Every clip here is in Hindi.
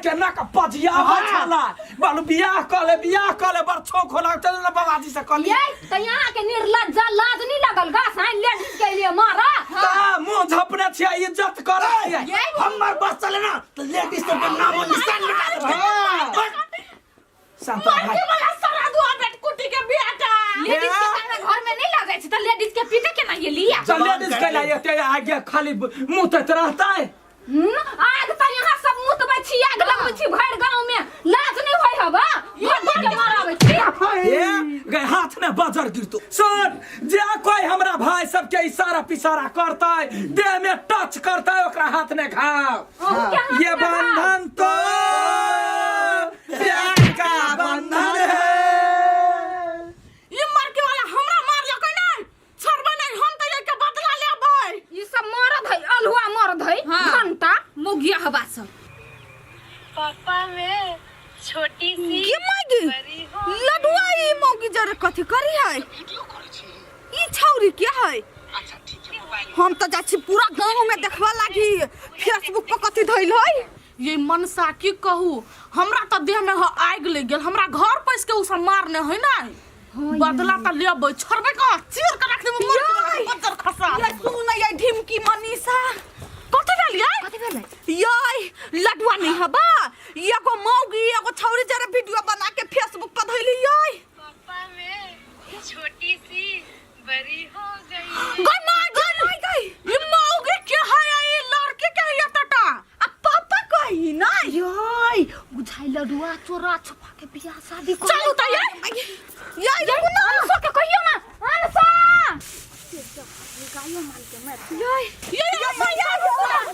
के ना का पजिया छला बालू बियाह कले बरछो खोला चल ना बाबाजी से कल ये त यहां के निर्लज्जा लाज नहीं लगल गा साइन लेडीज के लिए मारा ता मुंह झपने छिया इज्जत करे हमर बस चले ना तो लेडीज के नाम निशान मिटा दे शांत भाई वाला सारा दुआ बेट कुटी के बेटा लेडीज के घर में नहीं लगे छ त लेडीज के पीटे के ना ये लिया चल लेडीज के लिए ते आगे खाली मुंह तक रहता है आग त यहां सब मुंह तबे छी आग लगबै छी भर गांव में लाज नहीं होय हबा भर के मारावे छी ये गए हाथ में बजर गिरतो सुन जे कोई हमरा भाई सब के इशारा पिसारा करता है देह में टच करता है ओकरा हाथ में घाव ये बंधन तो प्यार का बंधन है ये मार के वाला हमरा मार लकै नहीं छोड़बे नहीं हम त के बदला लेबै ई सब मरद है अलुआ मरद है घंटा मुगिया हवा सब पापा में छोटी सी के मागी लडुआ ई मौगी जरे कथि करी है ई छौरी के है हम त जाछि पूरा गांव में देखबा लागी फेसबुक पर कथि धइल है ये मनसा की कहू हमरा त देह में आग लग गेल हमरा घर पैस के उ सब मारने है ना बदला त लेबै छोड़बे का चीर के रख देब बदर खसा ये सुन ये ढिमकी मनीषा कथि भेल ये लडुआ नहीं हबा एगो मौगी एगो छौरी जरे वीडियो बना के फेसबुक पर धइली ये पापा में छोटी सी बड़ी हो गई गई ये मौगी के है ये लड़के के है टटा अब पापा कही ना योय बुझाई लडुआ चोरा छुपा के बियाह शादी कर चलू त ये अनसा के कहियो ना अनसा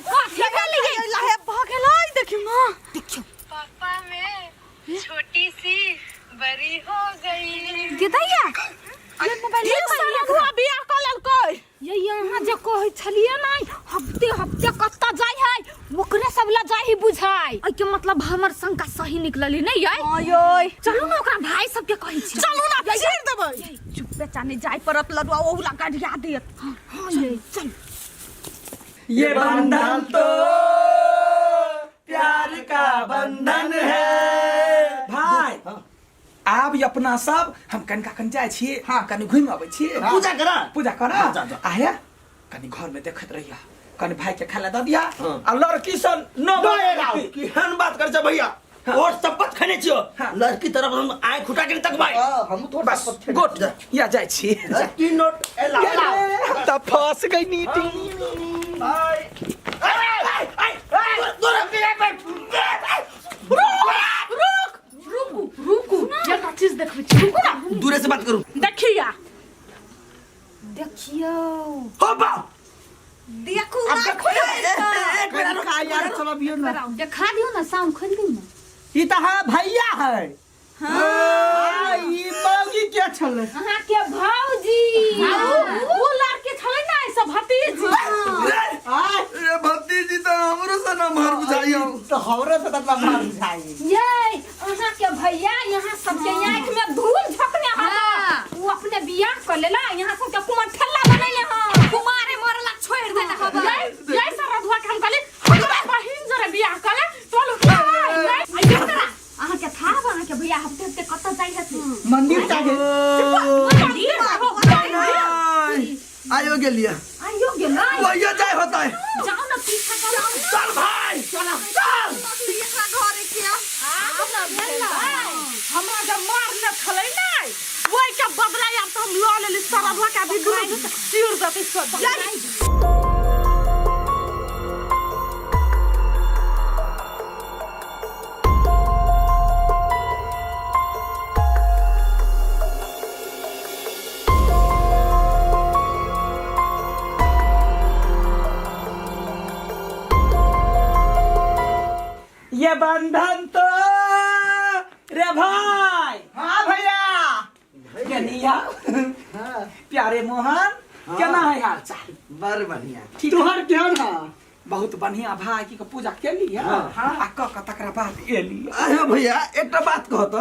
ये भागेलै देखियो ना देखियो पापा में छोटी सी बड़ी हो गई के दैया ये मोबाइल ये सारा हुआ बियाह क ललकै ये यहां जे कहै छलिए नै हफ्ते कत्ता जाय है ओकरे सब ला जाय ही बुझाई ए के मतलब हमर शंका सही निकलली नै ये आयोय चलू ना ओकरा भाई सब के कहै छी चलू ना चीर देबै चुप बेचाने जाय परत लडुआ ओहुला गाड़िया देत हां ये चल ये बंधन तो प्यार का बंधन है भाई आब अपना सब हम कनिका कन जाय छी कनि घुम आबै छी पूजा करा आया कनि घर में देखत रहिया कनि भाई के खाला द दिया आ लड़की सन न केहन बात कर छ भैया और शपथ खने छियो लड़की तरफ हम आय खुटा के तक भाई हम तो बस गोट या जाय छी की नोट एला त फंस गई नीति रुकू ये का चीज देखबै छी रुकू ना दूरे से बात करू देखिया देखियो हो बा देखू एक मिनट का यार चलो बियो ना देखा दियो ना साउंड खोल दियो ना ई त हां भैया है हां ई मौगी के छले अहाँ के भौजी वो लड़के छलै ना सब भतीजी ए भतीजी तो हमरो से ना मार बुझाइयो तो हमरे से ततला मार बुझाई ये अहाँ के भैया यहाँ सब के आंख में धूल झकने हला वो अपने बियाह कर लेला यहाँ सब के कुमार ठल्ला बनैले हां कुमारे मरला छोड़ देना हबा जय सारा धुआ काम कले हमरा बहिन जरे बियाह कले चलो अहाँ के था अहाँ के भैया हफ्ते हफ्ते कत जाई हथि मंदिर जागे आयो गेलिया आइयो गेलै भैया जाय होता है जाओ ना पीछा करो चल भाई चल एकरा घरे के आओ ना भेला हमरा जब मारने छलै नै ओइ के बदला अब तो हम ल लेली सारा धुआ का भी दुनु चीर देते सब ये बंधन तो रे भाई हाँ भैया कनिया प्यारे मोहन केना है हाल चाल बर बढ़िया तुहर केहन है बहुत बढ़िया भाई की पूजा केली हां आ क तकरा बाद एली अरे भैया एकटा बात कहत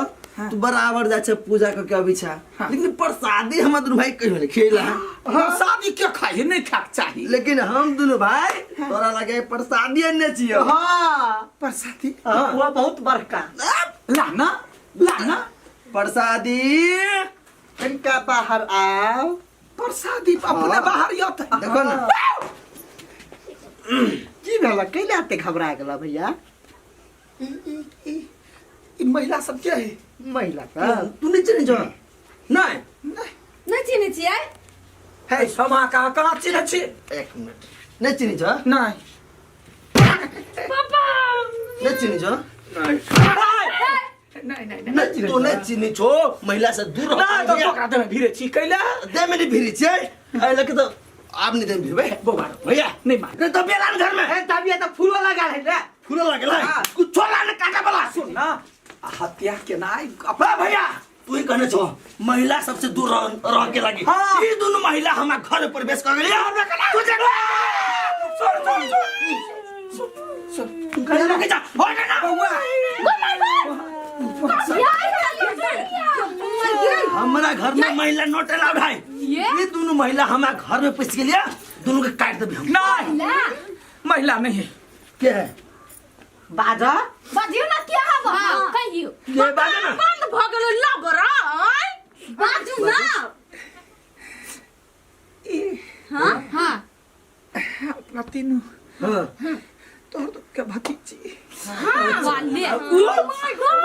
तू बराबर जाय छै पूजा के अभी छा लेकिन प्रसादी हम दुनु भाई कहियो नहीं खेला हम शादी के खाई नहीं खाक चाहिए लेकिन हम दुनु भाई तोरा लगे प्रसादी ने छियो हां प्रसादी वो बहुत बड़का लाना प्रसादी इनका बाहर आओ प्रसादी अपने बाहर यो देखो ना की भेला कैले आते घबरा गेला भैया ई महिला सब के है महिला का तू नहीं चिन्ह जो नहीं नहीं चिन्ह छियै है समा का कहां चिन्ह छी एक मिनट नहीं चिन्ह जो नहीं पापा नहीं चिन्ह जो नहीं तू नहीं चिन्ह छो महिला से दूर रह ना तो पकड़ा दे भीरे छी कैला दे मेरी भिरी छे आई लगे तो आप नहीं दे भिरे बोबार भैया नहीं मार तो बेला घर में है तब ये तो फूलो लगा है रे फूल लगला कुछ छोला न काटा वाला सुन ना हत्या के नाई अपा भैया तू ही कहने छो महिला सबसे दूर रह के लगी ये दोनों महिला हमारे घर में प्रवेश कर गई तू जग सुन कहे लगे जा हो ना बउआ हमारा घर में महिला नोट अलाउड है ये दोनों महिला हमारे घर में पैसे के लिए दोनों के काट दे नहीं महिला नहीं है क्या है बाजा बाजियो ना क्या हवा कहियो ये बाजा ना बंद भ गेलो लबरा बाजू ना हां हां अपना तीनों हां तो के भतीजी वाले ओ माय गॉड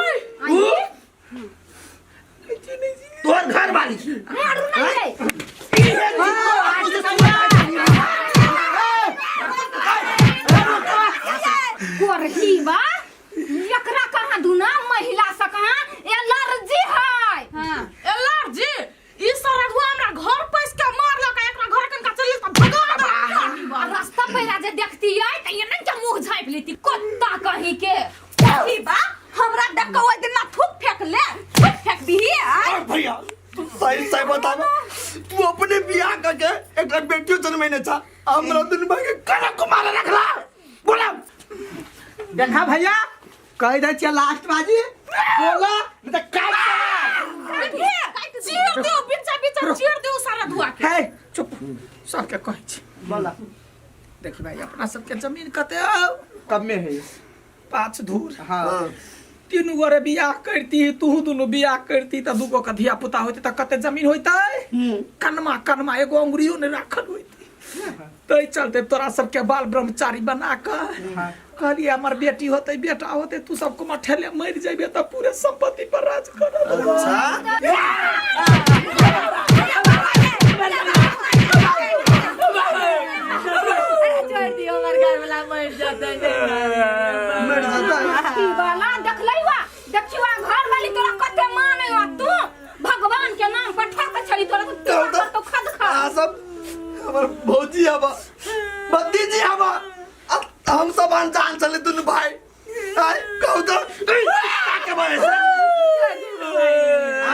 तोर घर वाली मारू नहीं गोरही बा एकरा कहां दुना महिला से कहां एलर्जी है हां एलर्जी ई सारा हुआ हमरा घर पैस के मारल का एकरा घर कनका चली त भगा रास्ता पैरा जे देखती है त ये नहीं के मुंह झाइप लेती कुत्ता कहीं के कही बा हमरा देख के ओइ दिन ना थूक फेंक ले थूक फेंक दिही और भैया तू सही सही बता तू अपने बियाह करके एक बेटियों जन्मैने था हमरा दिन भाई के कनक को मारे रखला बोला देखा भैया कह दे छिया लास्ट बाजी बोला नहीं तो काट चीर दियो बिचा चीर दियो सारा धुआ के है चुप सब के कह छी बोला देखी भाई अपना सबके जमीन कते कब में है 5 धूर हां तीनू गोरे बियाह करती तू दुनु बियाह करती त दुगो का धिया पुता होती त कते जमीन होइतै कनमा एगो अंगुरियो ने राखल होइती तै चलते तोरा सबके बाल ब्रह्मचारी बना के कहली हमर बेटी होते बेटा होते तू सबको मठेले मर जाबे त पूरे संपत्ति पर राज कर अच्छा छोड़ दियो हमर घर वाला मर जाता की वाला देखलैवा देखिवा घर वाली तोरा कते माने हो तू भगवान के नाम पर ठक छड़ी तोरा तो खद खा सब हमर भौजी हवा भतीजी हवा हम सब अनजान चले दोनों भाई आय कहू तो के बारे से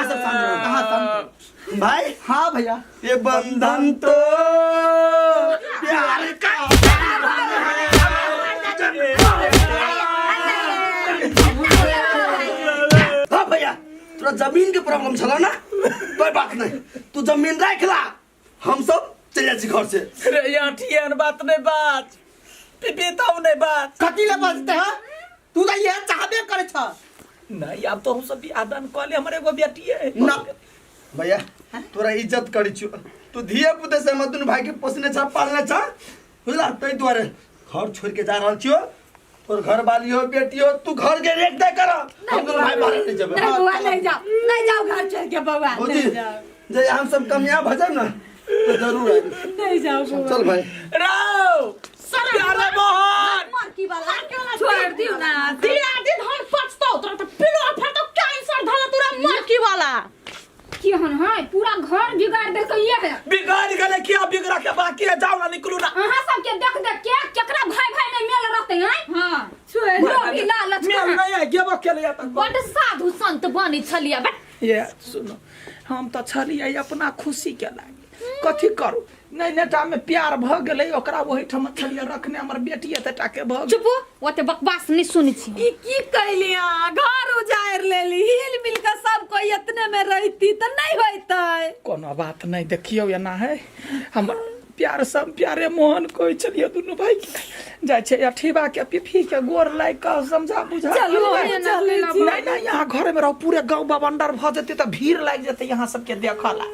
सब शांत भाई हां भैया ये बंधन तो प्यार का हाँ भैया तोरा जमीन के प्रॉब्लम छला ना कोई बात नहीं तू जमीन रख ला हम सब चले जी घर से रे याठियन बात नहीं बात पिपीताऊ नहीं बात कथी ले बजते हैं तू तो ये चाहबे करे छ नहीं अब तो हम सब आदान कहले हमरे एगो बेटी है ना भैया तोरा इज्जत करी छु तू धिए पुते से मत भाई के पोसने छ पालने छ बुझला तै द्वारे घर छोड़ के जा रहल छियो और घर वाली हो बेटी हो तू घर के रेख दे कर हम दोनों भाई बाहर नहीं जाबे नहीं बुआ नहीं जाओ घर छोड़ के बउआ भौजी जे हम सब कामयाब हो जाए ना तो जरूर आए नहीं जाओ चल भाई राव प्यारे मोहन मर की वाला छोड़ दियो ना दिया दिन हम पछतो तोरा तो पिलो फटो कैंसर धला तोरा मर की वाला की हन है पूरा घर बिगाड़ दे के ये है बिगाड़ गले क्या बिगड़ा के बाकी है जाओ ना निकलू ना अहां सब के देख देख के केकरा भाई भाई में मेल रहते हैं हां छोड़ लोभी लालच मैं नहीं है गेबो के लिए तक बड साधु संत बनी छलिया बट ये सुनो हम तो छलिए अपना खुशी के लागे कथी करू नहीं नेटा में प्यार भ गेलै ओकरा वही ठम छलिए रखने हमर बेटी एतटा के भ चुप ओते बकवास नहीं सुनी छी ई की कैलिया घर उजाड़ लेली हिल मिल के सब कोई इतने में रहती त नहीं होइतै कोनो बात नहीं देखियो एना है हमर प्यार सब प्यारे मोहन कोई चलिए दोनों भाई के जाय छे अठीबा के पिफी के गोर लाग के समझा बुझा चलो नहीं नहीं यहाँ घर में रहो पूरे गांव बवंडर भ जेते त भीड़ लाग जेते यहाँ सबके देखला